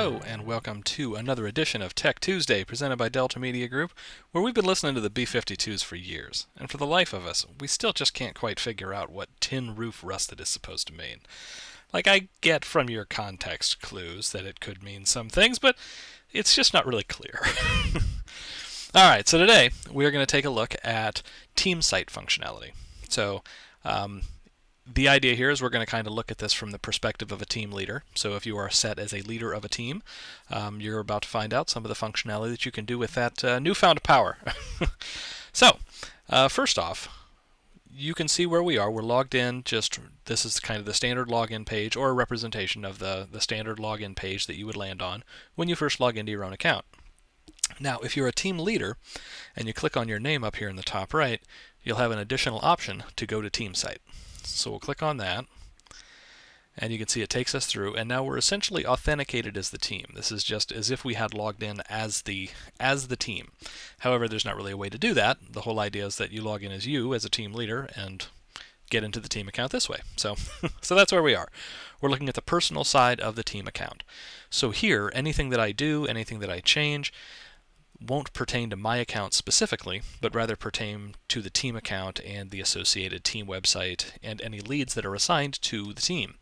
Hello and welcome to another edition of Tech Tuesday presented by Delta Media Group, where we've been listening to the B-52s for years, and for the life of us, we still just can't quite figure out what tin roof rusted is supposed to mean. Like, I get from your context clues that it could mean some things, but it's just not really clear. Alright, so today we are going to take a look at team site functionality. So, the idea here is we're going to kind of look at this from the perspective of a team leader. So if you are set as a leader of a team, you're about to find out some of the functionality that you can do with that newfound power. So, first off, you can see where we are. We're logged in. This is kind of the standard login page, or a representation of the standard login page that you would land on when you first log into your own account. Now, if you're a team leader and you click on your name up here in the top right, you'll have an additional option to go to team site. So we'll click on that, and you can see it takes us through, and now we're essentially authenticated as the team. This is just as if we had logged in as the team. However, there's not really a way to do that. The whole idea is that you log in as you, as a team leader, and get into the team account this way. So, so that's where we are. We're looking at the personal side of the team account. So here, anything that I do, anything that I change, won't pertain to my account specifically, but rather pertain to the team account and the associated team website and any leads that are assigned to the team.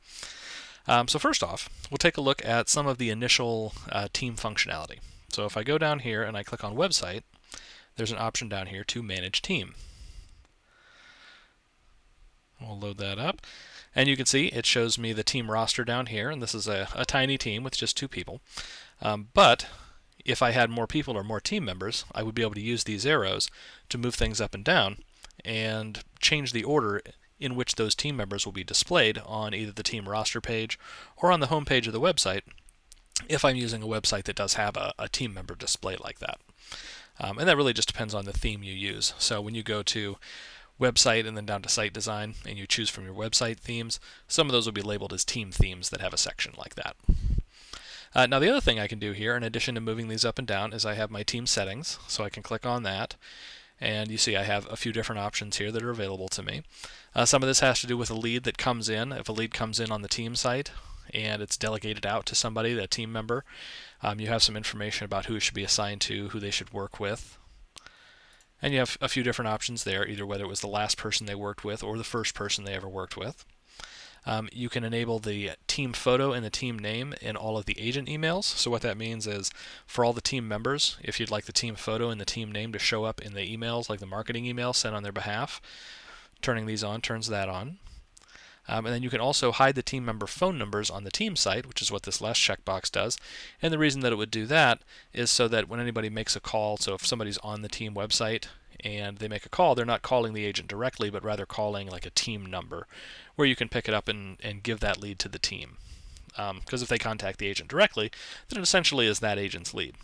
So first off, we'll take a look at some of the initial team functionality. So if I go down here and I click on website, there's an option down here to manage team. We'll load that up, and you can see it shows me the team roster down here, and this is a tiny team with just 2 people. But if I had more people or more team members, I would be able to use these arrows to move things up and down and change the order in which those team members will be displayed on either the team roster page or on the home page of the website if I'm using a website that does have a team member display like that. And that really just depends on the theme you use. So when you go to website and then down to site design and you choose from your website themes, some of those will be labeled as team themes that have a section like that. Now the other thing I can do here, in addition to moving these up and down, is I have my team settings, so I can click on that, and you see I have a few different options here that are available to me. Some of this has to do with a lead that comes in. If a lead comes in on the team site and it's delegated out to somebody, a team member, you have some information about who it should be assigned to, who they should work with. And you have a few different options there, either whether it was the last person they worked with or the first person they ever worked with. You can enable the team photo and the team name in all of the agent emails. So what that means is for all the team members, if you'd like the team photo and the team name to show up in the emails, like the marketing email sent on their behalf, turning these on turns that on. And then you can also hide the team member phone numbers on the team site, which is what this last checkbox does. And the reason that it would do that is so that when anybody makes a call, so if somebody's on the team website and they make a call, they're not calling the agent directly, but rather calling like a team number, where you can pick it up and give that lead to the team. Because if they contact the agent directly, then it essentially is that agent's lead.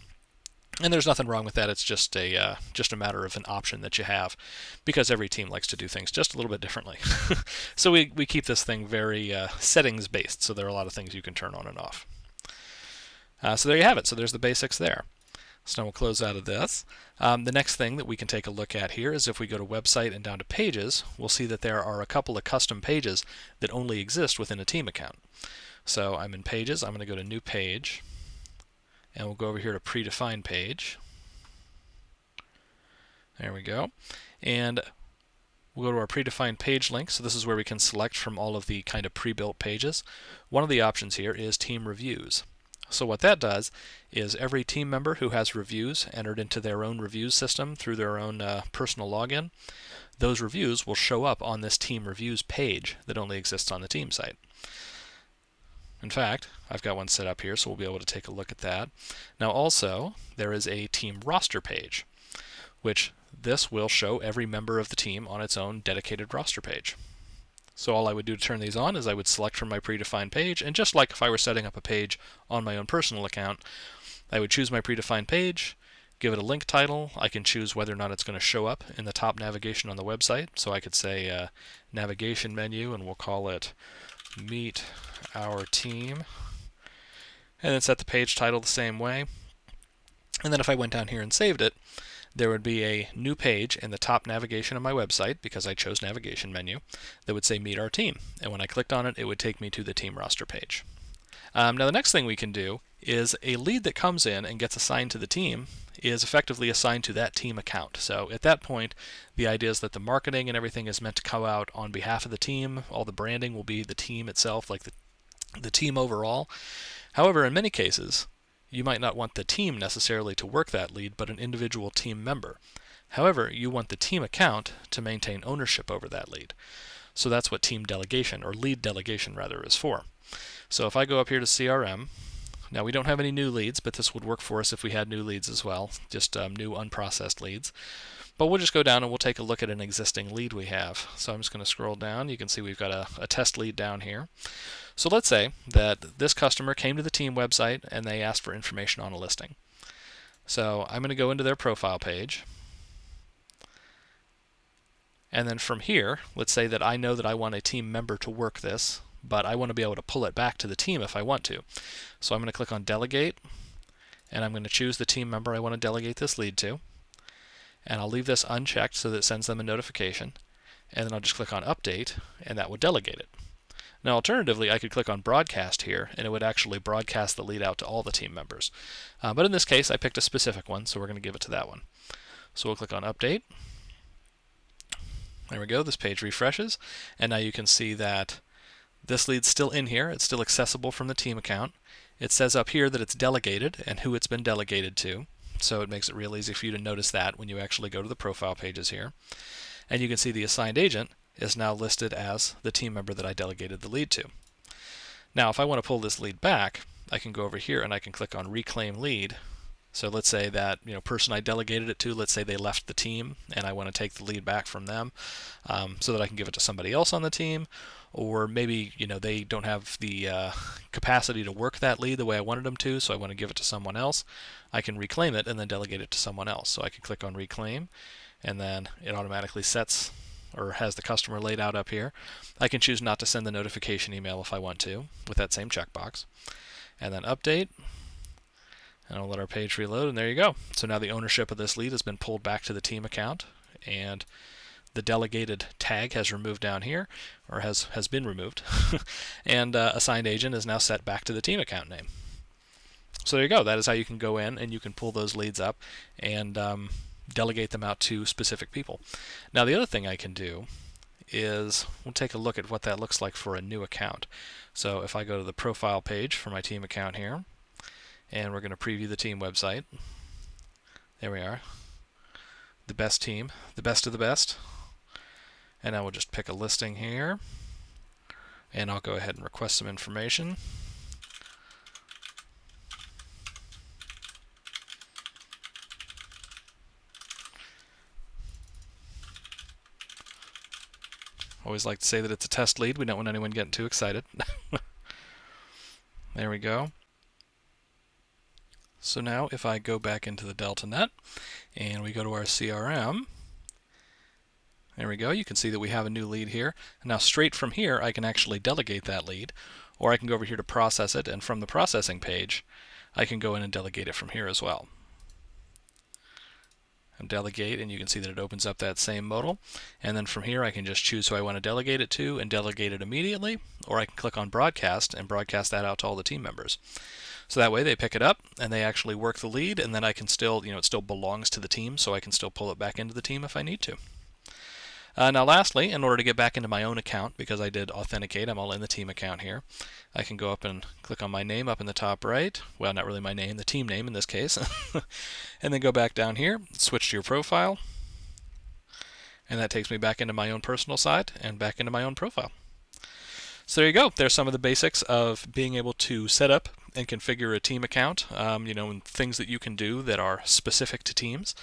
And there's nothing wrong with that. It's just a matter of an option that you have, because every team likes to do things just a little bit differently. So we keep this thing very settings based, so there are a lot of things you can turn on and off. So there you have it. So there's the basics there. So now we'll close out of this. The next thing that we can take a look at here is if we go to website and down to pages, we'll see that there are a couple of custom pages that only exist within a team account. So I'm in pages, I'm going to go to new page, and we'll go over here to predefined page. There we go. And we'll go to our predefined page link. So this is where we can select from all of the kind of pre-built pages. One of the options here is team reviews. So what that does is every team member who has reviews entered into their own reviews system through their own personal login, those reviews will show up on this team reviews page that only exists on the team site. In fact, I've got one set up here, so we'll be able to take a look at that. Now also, there is a team roster page, which this will show every member of the team on its own dedicated roster page. So all I would do to turn these on is I would select from my predefined page, and just like if I were setting up a page on my own personal account, I would choose my predefined page, give it a link title. I can choose whether or not it's going to show up in the top navigation on the website. So I could say navigation menu, and we'll call it Meet Our Team. And then set the page title the same way. And then if I went down here and saved it, there would be a new page in the top navigation of my website, because I chose navigation menu, that would say Meet Our Team. And when I clicked on it, it would take me to the team roster page. Now the next thing we can do is a lead that comes in and gets assigned to the team is effectively assigned to that team account. So at that point, the idea is that the marketing and everything is meant to come out on behalf of the team. All the branding will be the team itself, like the team overall. However, in many cases, you might not want the team necessarily to work that lead, but an individual team member. However, you want the team account to maintain ownership over that lead. So that's what team delegation, or lead delegation rather, is for. So if I go up here to CRM, now we don't have any new leads, but this would work for us if we had new leads as well, just new unprocessed leads. But we'll just go down and we'll take a look at an existing lead we have. So I'm just going to scroll down. You can see we've got a test lead down here. So let's say that this customer came to the team website and they asked for information on a listing. So I'm going to go into their profile page. And then from here, let's say that I know that I want a team member to work this, but I want to be able to pull it back to the team if I want to. So I'm going to click on Delegate, and I'm going to choose the team member I want to delegate this lead to. And I'll leave this unchecked so that it sends them a notification. And then I'll just click on Update, and that would delegate it. Now alternatively, I could click on Broadcast here, and it would actually broadcast the lead out to all the team members. But in this case, I picked a specific one, so we're going to give it to that one. So we'll click on Update. There we go, this page refreshes, and now you can see that this lead's still in here. It's still accessible from the team account. It says up here that it's delegated and who it's been delegated to, so it makes it real easy for you to notice that when you actually go to the profile pages here. And you can see the assigned agent is now listed as the team member that I delegated the lead to. Now if I want to pull this lead back, I can go over here and I can click on Reclaim Lead. So let's say that person I delegated it to, let's say they left the team and I want to take the lead back from them so that I can give it to somebody else on the team, or maybe they don't have the capacity to work that lead the way I wanted them to, so I want to give it to someone else. I can reclaim it and then delegate it to someone else. So I can click on Reclaim, and then it automatically sets or has the customer laid out up here. I can choose not to send the notification email if I want to with that same checkbox, and then Update. And I'll let our page reload, and there you go. So now the ownership of this lead has been pulled back to the team account, and the delegated tag has removed down here, or has been removed, and assigned agent is now set back to the team account name. So there you go. That is how you can go in and you can pull those leads up and delegate them out to specific people. Now the other thing I can do is we'll take a look at what that looks like for a new account. So if I go to the profile page for my team account here, and we're going to preview the team website. There we are. The best team, the best of the best. And now we'll just pick a listing here. And I'll go ahead and request some information. Always like to say that it's a test lead. We don't want anyone getting too excited. There we go. So now if I go back into the DeltaNet and we go to our CRM, there we go, you can see that we have a new lead here. And now straight from here I can actually delegate that lead, or I can go over here to process it, and from the processing page I can go in and delegate it from here as well. And delegate, and you can see that it opens up that same modal, and then from here I can just choose who I want to delegate it to and delegate it immediately, or I can click on Broadcast and broadcast that out to all the team members. So that way they pick it up and they actually work the lead, and then I can still, it still belongs to the team, so I can still pull it back into the team if I need to. Now lastly, in order to get back into my own account, because I did authenticate, I'm all in the team account here, I can go up and click on my name up in the top right, well not really my name, the team name in this case, and then go back down here, switch to your profile, and that takes me back into my own personal site and back into my own profile. So there you go. There's some of the basics of being able to set up and configure a team account, and things that you can do that are specific to teams.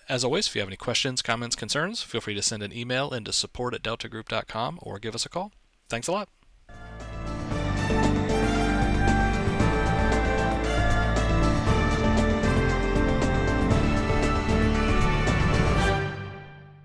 As always, if you have any questions, comments, concerns, feel free to send an email into support@deltagroup.com or give us a call. Thanks a lot.